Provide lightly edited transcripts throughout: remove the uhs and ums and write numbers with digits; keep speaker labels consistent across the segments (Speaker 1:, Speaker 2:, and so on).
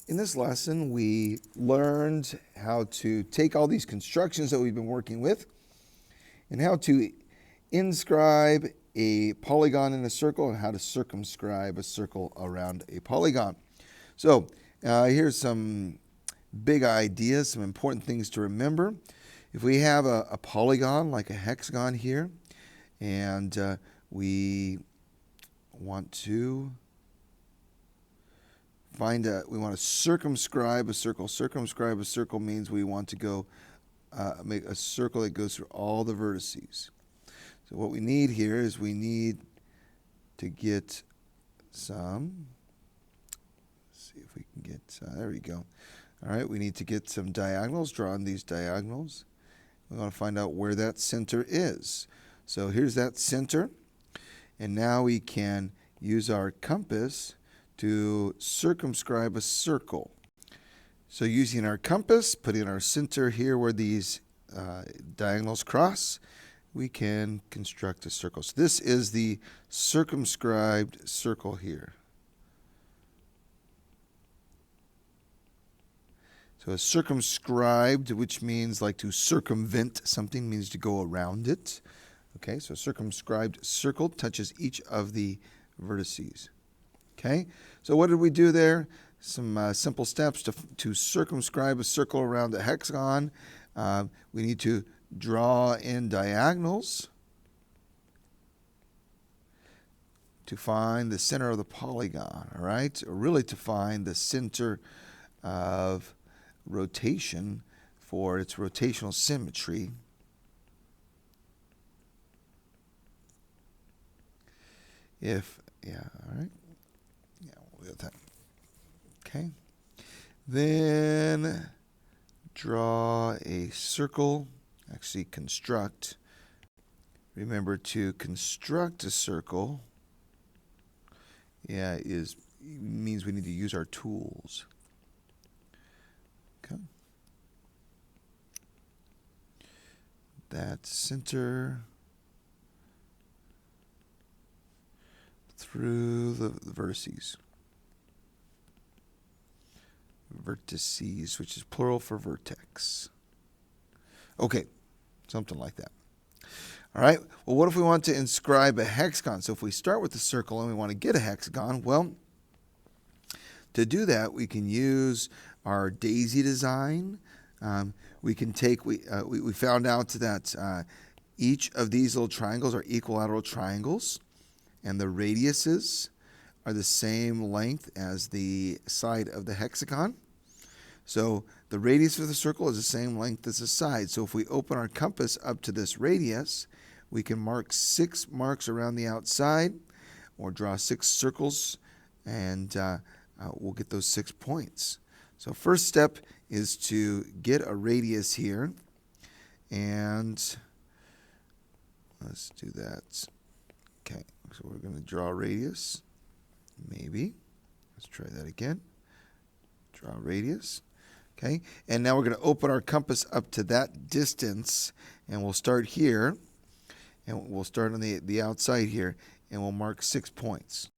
Speaker 1: In this lesson, we learned how to take all these constructions that we've been working with and how to inscribe a polygon in a circle and how to circumscribe a circle around a polygon. So here's some big ideas, some important things to remember. If we have a polygon like a hexagon here, and we want to we want to circumscribe a circle. Circumscribe a circle means we want to go make a circle that goes through all the vertices. So what we need here is we need to get some, let's see if we can get, there we go. All right, we need to get some diagonals, draw on these diagonals. We want to find out where that center is. So here's that center, and now we can use our compass to circumscribe a circle. So using our compass, putting our center here where these diagonals cross, we can construct a circle. So this is the circumscribed circle here. So a circumscribed, which means like to circumvent something, means to go around it. Okay, so a circumscribed circle touches each of the vertices. Okay, so what did we do there? Some simple steps to circumscribe a circle around a hexagon. We need to draw in diagonals to find the center of the polygon, all right? Or really to find the center of rotation for its rotational symmetry. All right. Yeah, we'll do that. Okay. Then draw a circle. Actually construct. Remember, to construct a circle means we need to use our tools. Okay. That center through the vertices. Vertices, which is plural for vertex. Okay, something like that. All right, well, what if we want to inscribe a hexagon? So if we start with the circle and we want to get a hexagon, well, to do that, we can use our daisy design. We can take, we found out that each of these little triangles are equilateral triangles, and the radiuses are the same length as the side of the hexagon. So the radius of the circle is the same length as the side. So if we open our compass up to this radius, we can mark 6 marks around the outside or draw 6 circles, and we'll get those 6 points. So first step is to get a radius here, and let's do that. Okay, so we're going to draw a radius. Maybe. Let's try that again. Draw a radius. Okay, and now we're going to open our compass up to that distance, and we'll start here, and we'll start on the outside here, and we'll mark 6 points.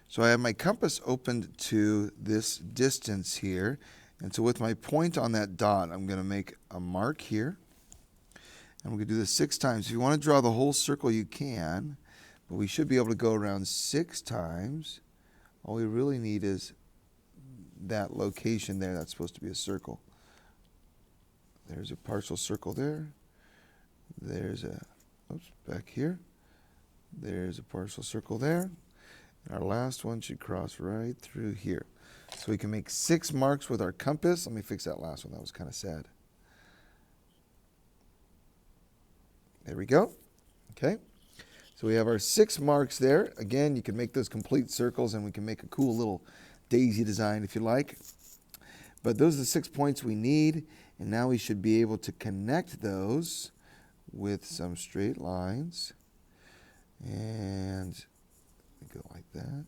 Speaker 1: So I have my compass opened to this distance here, and so with my point on that dot, I'm going to make a mark here, and we're going to do this 6 times. If you want to draw the whole circle, you can, but we should be able to go around 6 times. All we really need is that location there. That's supposed to be a circle. There's a partial circle there. There's a, back here. There's a partial circle there. And our last one should cross right through here. So we can make 6 marks with our compass. Let me fix that last one. That was kind of sad. There we go. Okay. So we have our 6 marks there. Again, you can make those complete circles, and we can make a cool little daisy design if you like. But those are the 6 points we need, and now we should be able to connect those with some straight lines. And go like that.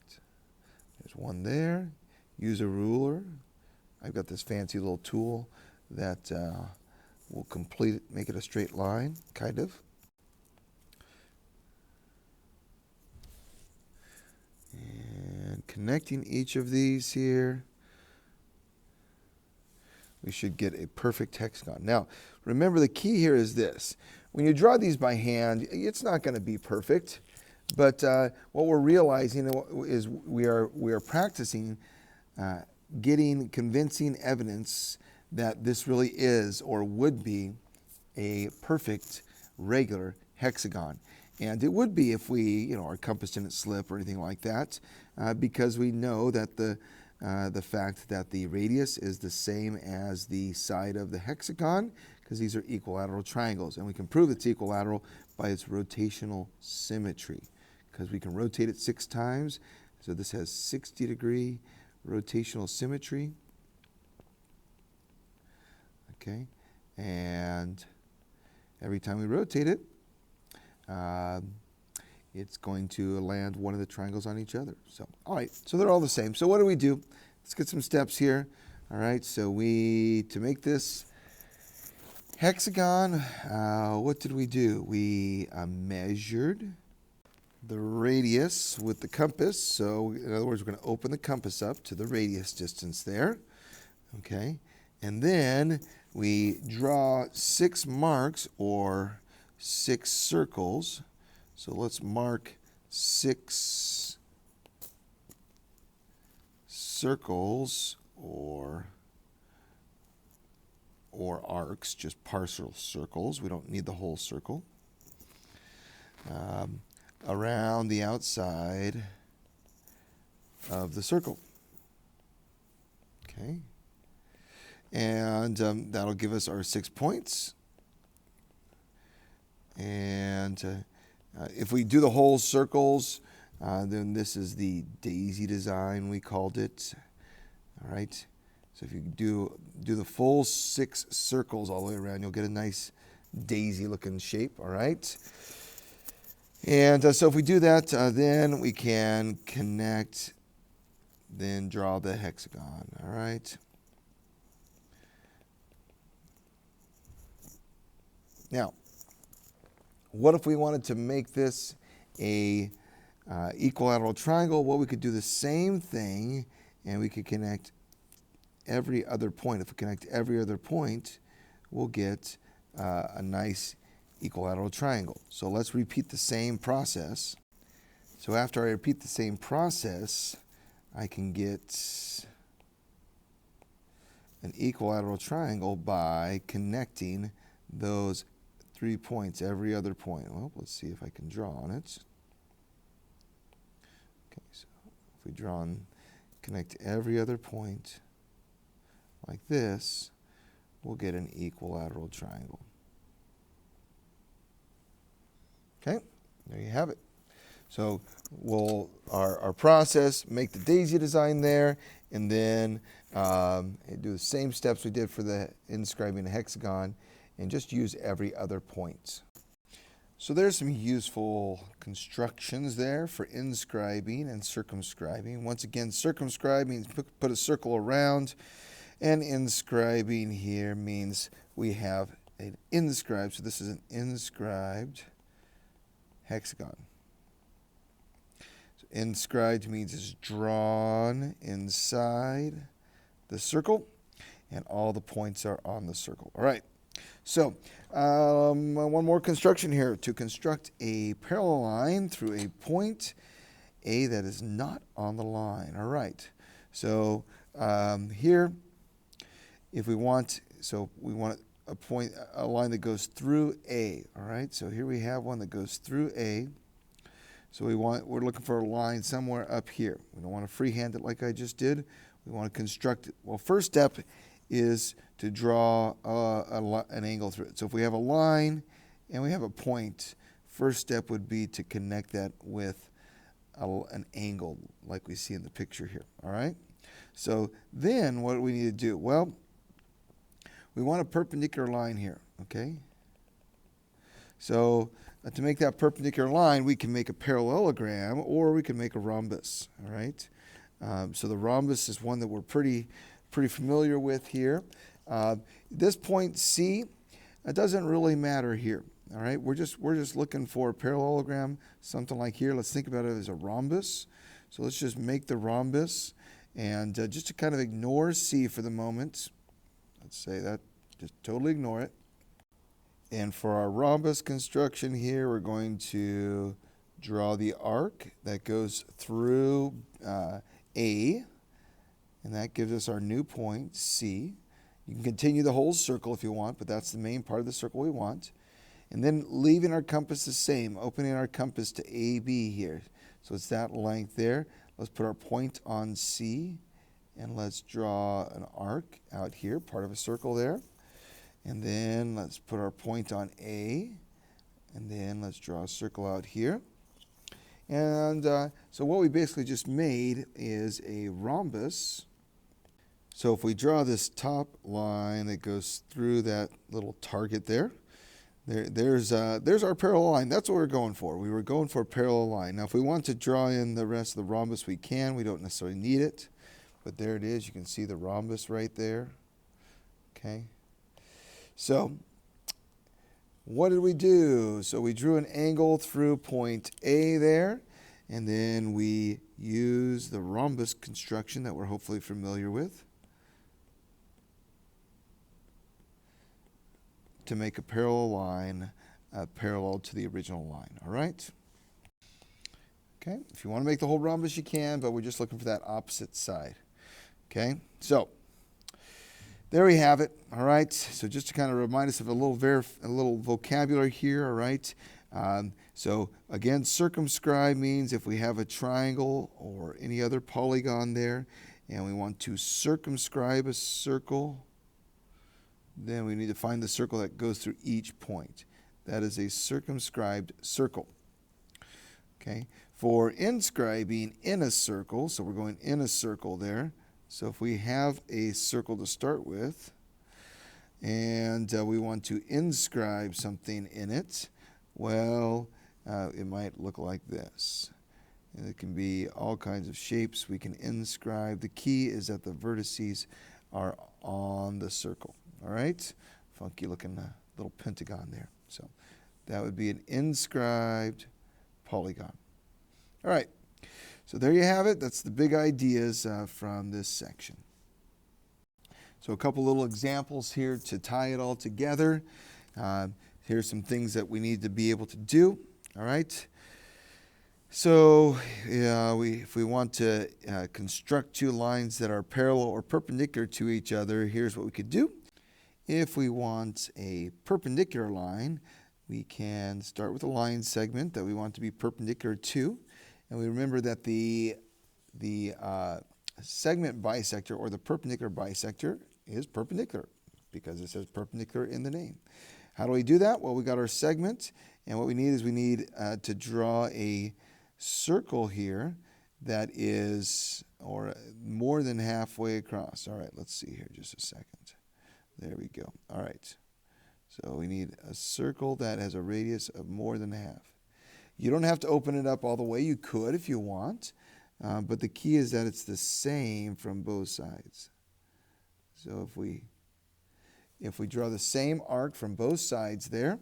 Speaker 1: There's one there. Use a ruler. I've got this fancy little tool that will complete it, make it a straight line, kind of. And connecting each of these here we should get a perfect hexagon. Now, remember the key here is this. When you draw these by hand, it's not going to be perfect, but what we're realizing is we are practicing getting convincing evidence that this really is or would be a perfect regular hexagon. And it would be if we, our compass didn't slip or anything like that, because we know that the fact that the radius is the same as the side of the hexagon, because these are equilateral triangles. And we can prove it's equilateral by its rotational symmetry, because we can rotate it 6 times. So this has 60-degree rotational symmetry. Okay, and every time we rotate it, it's going to land one of the triangles on each other. So, all right, so they're all the same. So what do? Let's get some steps here. All right, so to make this hexagon, what did we do? We measured the radius with the compass. So in other words, we're going to open the compass up to the radius distance there. Okay, and then we draw 6 marks or 6 circles. So let's mark 6 circles or arcs, just partial circles. We don't need the whole circle. Around the outside of the circle. Okay. And that'll give us our 6 points. And if we do the whole circles, then this is the daisy design, we called it. All right. So if you do the full 6 circles all the way around, you'll get a nice daisy-looking shape. All right. And so if we do that, then we can connect, then draw the hexagon. All right. Now, what if we wanted to make this a equilateral triangle? Well, we could do the same thing, and we could connect every other point. If we connect every other point, we'll get a nice equilateral triangle. So let's repeat the same process. So after I repeat the same process, I can get an equilateral triangle by connecting those 3 points, every other point. Well, let's see if I can draw on it. Okay, so if we draw and connect every other point like this, we'll get an equilateral triangle. Okay, there you have it. So we'll our process, make the daisy design there, and then do the same steps we did for the inscribing a hexagon, and just use every other point. So there's some useful constructions there for inscribing and circumscribing. Once again, circumscribe means put a circle around, and inscribing here means we have an inscribed. So this is an inscribed hexagon. So inscribed means it's drawn inside the circle, and all the points are on the circle. All right. So one more construction here. To construct a parallel line through a point A that is not on the line. All right. So here, if we want a line that goes through A. All right. So here we have one that goes through A. So we're looking for a line somewhere up here. We don't want to freehand it like I just did. We want to construct it. Well, first step is to draw an angle through it. So if we have a line and we have a point, first step would be to connect that with an angle like we see in the picture here. All right. So then what do we need to do? Well, we want a perpendicular line here. Okay. So to make that perpendicular line, we can make a parallelogram or we can make a rhombus. All right. So the rhombus is one that we're pretty familiar with here. This point C, it doesn't really matter here. All right, we're just looking for a parallelogram, something like here. Let's think about it as a rhombus. So let's just make the rhombus, and just to kind of ignore C for the moment. Let's say that, just totally ignore it. And for our rhombus construction here, we're going to draw the arc that goes through A, and that gives us our new point, C. You can continue the whole circle if you want, but that's the main part of the circle we want. And then leaving our compass the same, opening our compass to AB here. So it's that length there. Let's put our point on C, and let's draw an arc out here, part of a circle there. And then let's put our point on A, and then let's draw a circle out here. And so what we basically just made is a rhombus. So if we draw this top line that goes through that little target there, there's our parallel line. That's what we're going for. We were going for a parallel line. Now if we want to draw in the rest of the rhombus, we can. We don't necessarily need it. But there it is. You can see the rhombus right there. Okay. So what did we do? So we drew an angle through point A there, and then we used the rhombus construction that we're hopefully familiar with to make a parallel line parallel to the original line. All right? Okay, if you want to make the whole rhombus, you can, but we're just looking for that opposite side. Okay, so there we have it. All right, so just to kind of remind us of a little vocabulary here. All right, so again, circumscribe means if we have a triangle or any other polygon there, and we want to circumscribe a circle, then we need to find the circle that goes through each point. That is a circumscribed circle. Okay, for inscribing in a circle, so we're going in a circle there. So if we have a circle to start with, and we want to inscribe something in it, well, it might look like this. And it can be all kinds of shapes we can inscribe. The key is that the vertices are on the circle. All right? Funky looking little pentagon there. So that would be an inscribed polygon. All right. So there you have it. That's the big ideas from this section. So a couple little examples here to tie it all together. Here's some things that we need to be able to do. All right. So if we want to construct two lines that are parallel or perpendicular to each other, here's what we could do. If we want a perpendicular line, we can start with a line segment that we want to be perpendicular to. And we remember that the segment bisector or the perpendicular bisector is perpendicular because it says perpendicular in the name. How do we do that? Well, we got our segment, and what we need is to draw a circle here that is more than halfway across. All right, let's see here just a second. There we go. All right. So we need a circle that has a radius of more than half. You don't have to open it up all the way. You could if you want, but the key is that it's the same from both sides. So if we draw the same arc from both sides there,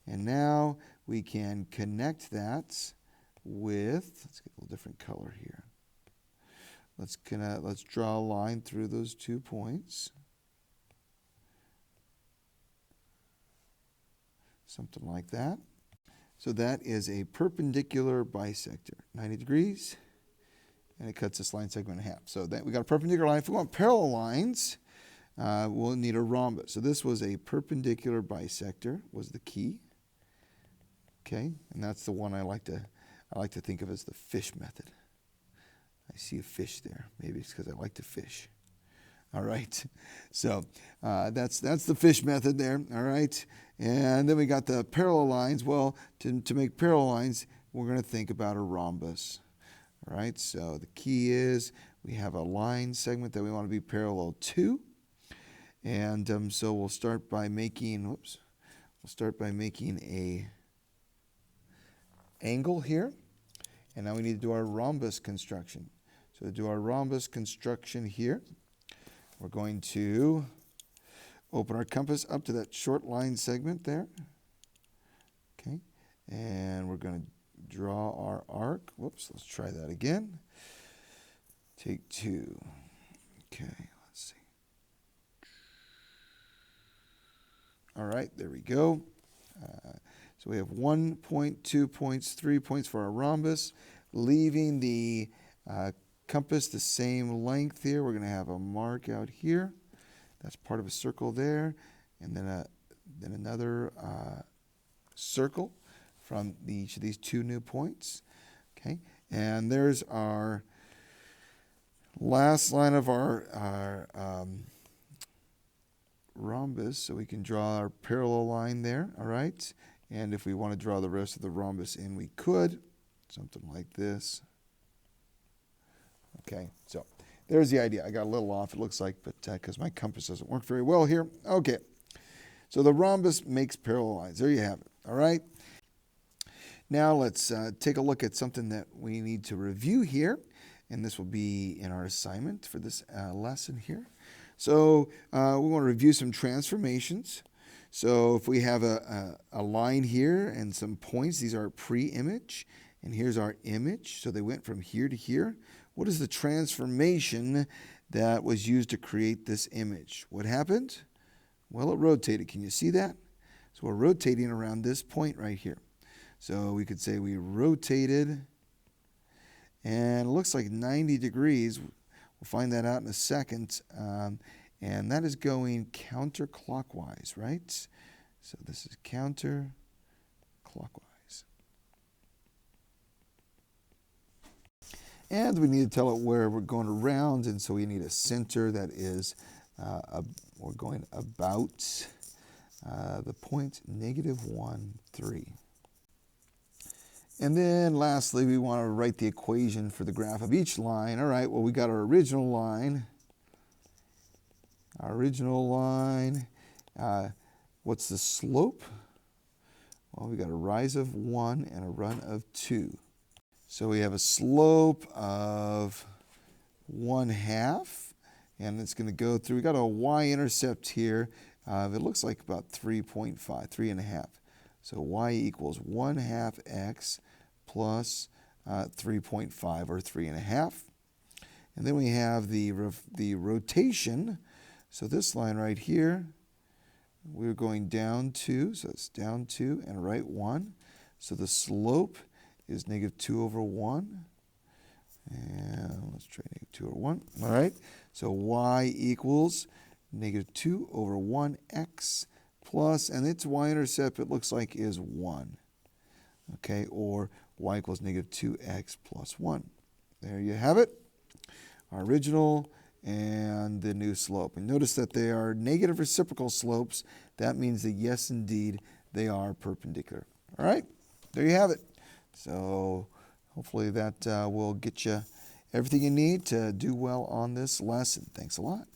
Speaker 1: and now we can connect that with, let's get a little different color here. Let's draw a line through those 2 points. Something like that. So that is a perpendicular bisector, 90 degrees, and it cuts this line segment in half. So we got a perpendicular line. If we want parallel lines, we'll need a rhombus. So this was a perpendicular bisector, was the key. Okay, and that's the one I like to think of as the fish method. I see a fish there. Maybe it's because I like to fish. All right, so that's the fish method there. All right, and then we got the parallel lines. Well, to make parallel lines, we're going to think about a rhombus. All right, so the key is we have a line segment that we want to be parallel to, and so we'll start by making a angle here, and now we need to do our rhombus construction. So to do our rhombus construction here, we're going to open our compass up to that short line segment there. Okay, and we're going to draw our arc. Whoops, let's try that again. Take 2. Okay, let's see. All right, there we go. So we have 1 point, 2 points, 3 points for our rhombus, leaving the compass the same length here. We're going to have a mark out here. That's part of a circle there, and then another circle from each of these two new points. Okay, and there's our last line of our rhombus, so we can draw our parallel line there. All right, and if we want to draw the rest of the rhombus in, we could, something like this. Okay, so there's the idea. I got a little off, it looks like, but because my compass doesn't work very well here. Okay, so the rhombus makes parallel lines. There you have it. All right. Now let's take a look at something that we need to review here, and this will be in our assignment for this lesson here. So we want to review some transformations. So if we have a line here and some points, these are pre-image, and here's our image. So they went from here to here. What is the transformation that was used to create this image? What happened? Well, it rotated. Can you see that? So we're rotating around this point right here. So we could say we rotated, and it looks like 90 degrees. We'll find that out in a second. And that is going counterclockwise, right? So this is counterclockwise. And we need to tell it where we're going around, and so we need a center that is, we're going about the point -1, 3. And then lastly, we want to write the equation for the graph of each line. All right, well, we got our original line. What's the slope? Well, we got a rise of 1 and a run of 2. So we have a slope of 1/2, and it's going to go through. We got a y-intercept here. It looks like about 3.5, 3.5. So y equals 1/2 x plus 3.5, or 3.5. And then we have the rotation. So this line right here, we're going down 2, so it's down 2 and right 1. So the slope is -2/1. And let's try -2/1. All right, so y equals -2/1x plus, and its y-intercept, it looks like, is 1. Okay, or y equals -2x plus 1. There you have it, our original and the new slope. And notice that they are negative reciprocal slopes. That means that, yes, indeed, they are perpendicular. All right, there you have it. So hopefully that will get you everything you need to do well on this lesson. Thanks a lot.